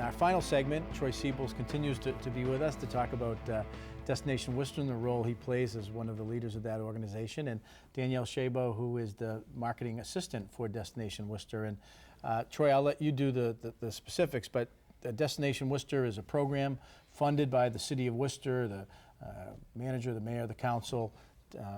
our final segment, Troy Siebels continues to be with us to talk about Destination Worcester and the role he plays as one of the leaders of that organization, and Danielle Shabo, who is the marketing assistant for Destination Worcester. And Troy, I'll let you do the specifics, but Destination Worcester is a program funded by the City of Worcester, the manager, the mayor, the council.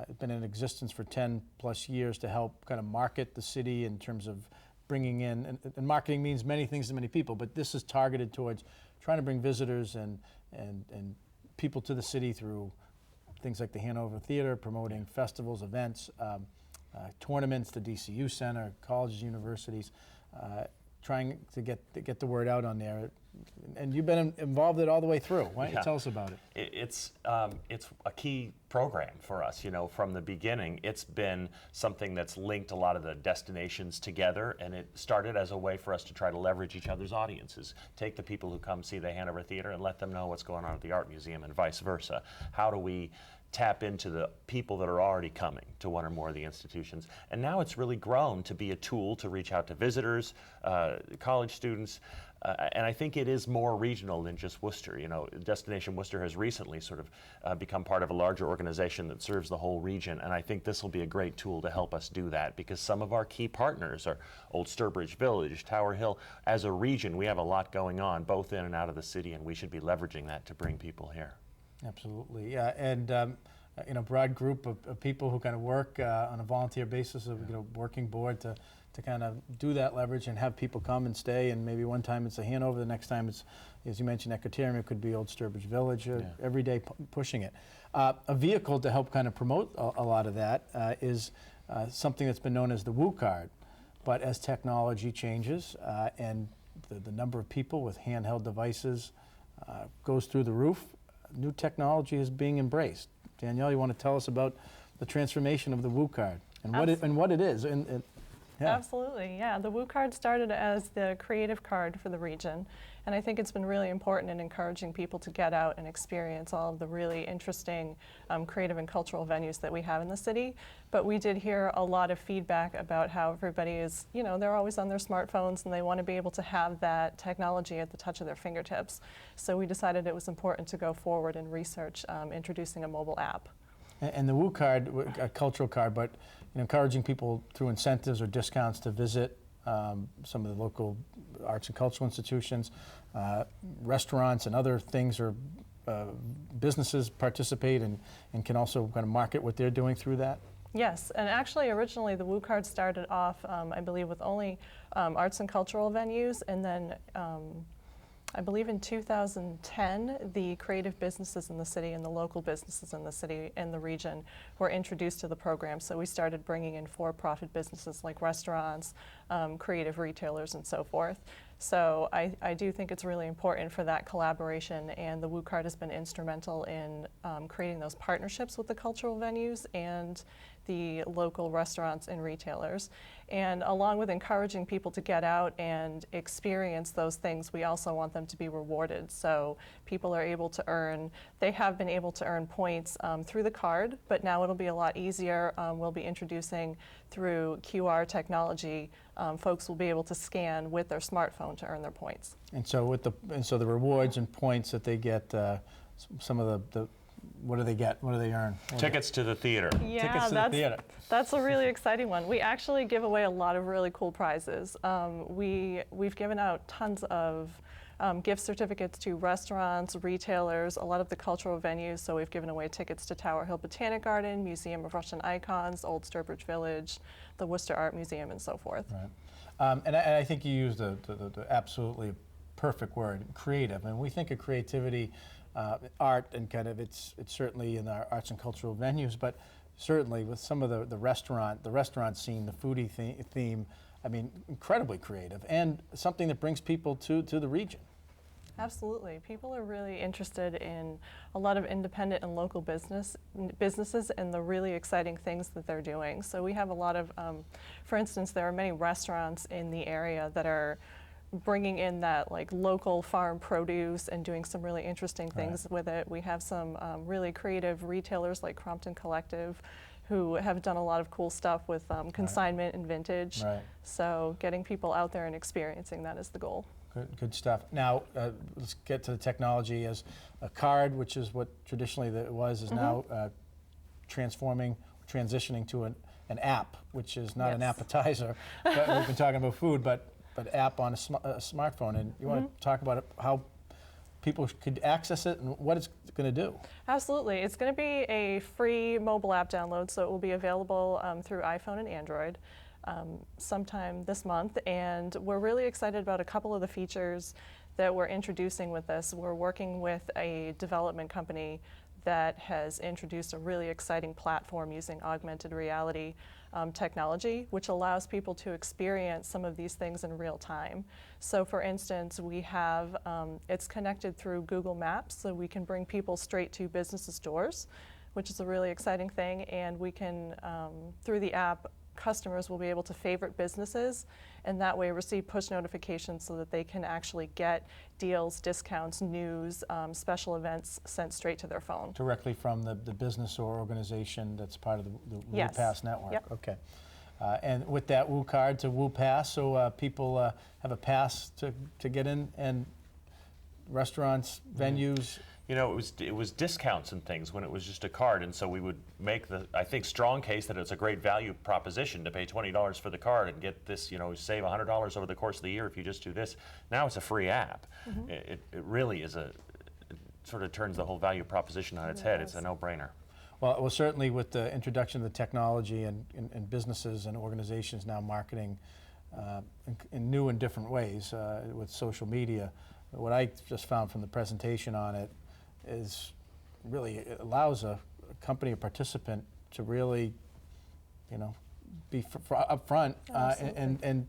It's been in existence for 10 plus years to help kind of market the city in terms of bringing in, and marketing means many things to many people, but this is targeted towards trying to bring visitors and people to the city through things like the Hanover Theater, promoting festivals, events, tournaments, the DCU Center, colleges, universities, trying to get the word out on there. And you've been involved in it all the way through. Why don't you tell us about it? It's a key program for us. You know, from the beginning, it's been something that's linked a lot of the destinations together, and it started as a way for us to try to leverage each other's audiences. Take the people who come see the Hanover Theater and let them know what's going on at the Art Museum, and vice versa. How do we tap into the people that are already coming to one or more of the institutions? And now it's really grown to be a tool to reach out to visitors, college students, and I think it is more regional than just Worcester. You know, Destination Worcester has recently sort of become part of a larger organization that serves the whole region, and I think this will be a great tool to help us do that, because some of our key partners are Old Sturbridge Village, Tower Hill. As a region, we have a lot going on, both in and out of the city, and we should be leveraging that to bring people here. Absolutely, yeah, and you know, broad group of people who kind of work on a volunteer basis, of working board to kind of do that leverage and have people come and stay. And maybe one time it's a Hanover, the next time it's, as you mentioned, Ecotarium, it could be Old Sturbridge Village, every day pushing it. A vehicle to help kind of promote a lot of that is something that's been known as the Woot Card. But as technology changes and the number of people with handheld devices goes through the roof, new technology is being embraced. Danielle, you want to tell us about the transformation of the Woot Card and what it is? Yeah. Absolutely, yeah. The Woot Card started as the creative card for the region, and I think it's been really important in encouraging people to get out and experience all of the really interesting creative and cultural venues that we have in the city. But we did hear a lot of feedback about how everybody is, you know, they're always on their smartphones and they want to be able to have that technology at the touch of their fingertips. So we decided it was important to go forward and research introducing a mobile app. And the Woot Card, a cultural card, but encouraging people through incentives or discounts to visit some of the local arts and cultural institutions, restaurants and other things, or businesses participate and can also kind of market what they're doing through that? Yes, and actually originally the Woot Card started off, I believe, with only arts and cultural venues, and then I believe in 2010, the creative businesses in the city and the local businesses in the city and the region were introduced to the program. So we started bringing in for-profit businesses like restaurants, creative retailers, and so forth. So I do think it's really important for that collaboration, and the Woot Card has been instrumental in creating those partnerships with the cultural venues and the local restaurants and retailers. And along with encouraging people to get out and experience those things, we also want them to be rewarded. So people are able to earn, they have been able to earn points through the card, but now it'll be a lot easier. We'll be introducing through QR technology, folks will be able to scan with their smartphone to earn their points. And so the rewards and points that they get, some of the what do they get? What do they earn? Tickets to the theater. Yeah, tickets to the theater. That's a really exciting one. We actually give away a lot of really cool prizes. We've given out tons of gift certificates to restaurants, retailers, a lot of the cultural venues. So we've given away tickets to Tower Hill Botanic Garden, Museum of Russian Icons, Old Sturbridge Village, the Worcester Art Museum, and so forth. Right. And I think you used the absolutely perfect word, creative. And we think of creativity, art, and kind of it's certainly in our arts and cultural venues, but certainly with some of the restaurant scene, the foodie theme, I mean, incredibly creative, and something that brings people to the region. Absolutely. People are really interested in a lot of independent and local businesses and the really exciting things that they're doing. So we have a lot of, for instance, there are many restaurants in the area that are bringing in that like local farm produce and doing some really interesting things with it. We have some really creative retailers like Crompton Collective who have done a lot of cool stuff with consignment and vintage. So getting people out there and experiencing that is the goal. Good stuff. Now, let's get to the technology. As a card, which is what traditionally it was, is now transitioning to an app, which is not an Yes. appetizer. But we've been talking about food, but app on a smartphone. And you want to talk about how people could access it and what it's going to do? Absolutely. It's going to be a free mobile app download, so it will be available through iPhone and Android sometime this month. And we're really excited about a couple of the features that we're introducing with this. We're working with a development company that has introduced a really exciting platform using augmented reality technology, which allows people to experience some of these things in real time. So for instance, we have, it's connected through Google Maps, so we can bring people straight to businesses' doors, which is a really exciting thing. And we can, through the app, customers will be able to favorite businesses and that way receive push notifications so that they can actually get deals, discounts, news, special events sent straight to their phone. Directly from the business or organization that's part of the Yes. Woot Pass network. Yep. Okay. And with that Woot Card to Woot Pass, so people have a pass to get in, and restaurants, venues. You know, it was discounts and things when it was just a card, and so we would make the, I think, strong case that it's a great value proposition to pay $20 for the card and get this, you know, save $100 over the course of the year if you just do this. Now it's a free app. It really is it sort of turns the whole value proposition on its head. It's a no-brainer. Well, certainly with the introduction of the technology and businesses and organizations now marketing in new and different ways with social media, what I just found from the presentation on it is really it allows a company or participant to really, you know, be up front and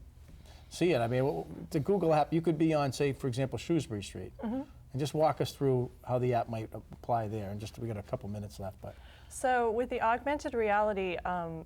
see it. I mean, the Google app, you could be on, say, for example, Shrewsbury Street, and just walk us through how the app might apply there. And just we got a couple minutes left, but. So with the augmented reality,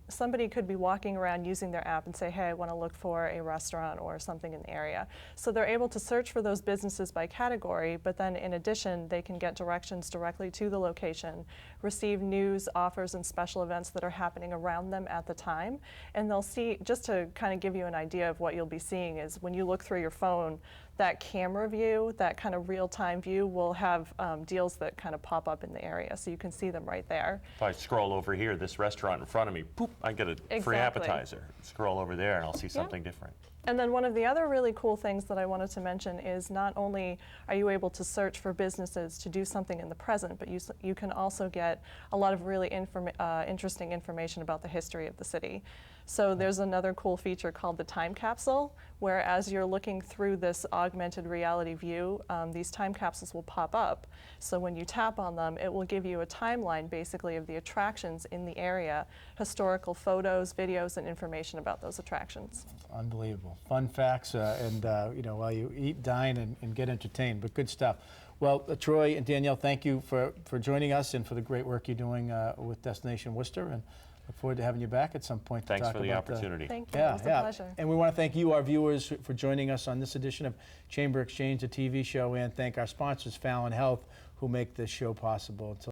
somebody could be walking around using their app and say, hey, I want to look for a restaurant or something in the area. So they're able to search for those businesses by category, but then in addition, they can get directions directly to the location, receive news, offers, and special events that are happening around them at the time. And they'll see, just to kind of give you an idea of what you'll be seeing is when you look through your phone, that camera view, that kind of real-time view will have deals that kind of pop up in the area, so you can see them right there. If I scroll over here, this restaurant in front of me, poop, I get a free Exactly. appetizer. Scroll over there and I'll see something different. And then one of the other really cool things that I wanted to mention is not only are you able to search for businesses to do something in the present, but you can also get a lot of really interesting information about the history of the city. So there's another cool feature called the time capsule, where as you're looking through this augmented reality view, these time capsules will pop up. So when you tap on them, it will give you a timeline basically of the attractions in the area, historical photos, videos, and information about those attractions. Unbelievable. Fun facts, and you know, while you eat, dine, and get entertained, but good stuff. Well, Troy and Danielle, thank you for joining us and for the great work you're doing with Destination Worcester, and look forward to having you back at some point to Thanks talk for the about opportunity. Thank you. It was a pleasure. And we want to thank you, our viewers, for joining us on this edition of Chamber Exchange, the TV show, and thank our sponsors, Fallon Health, who make this show possible. Until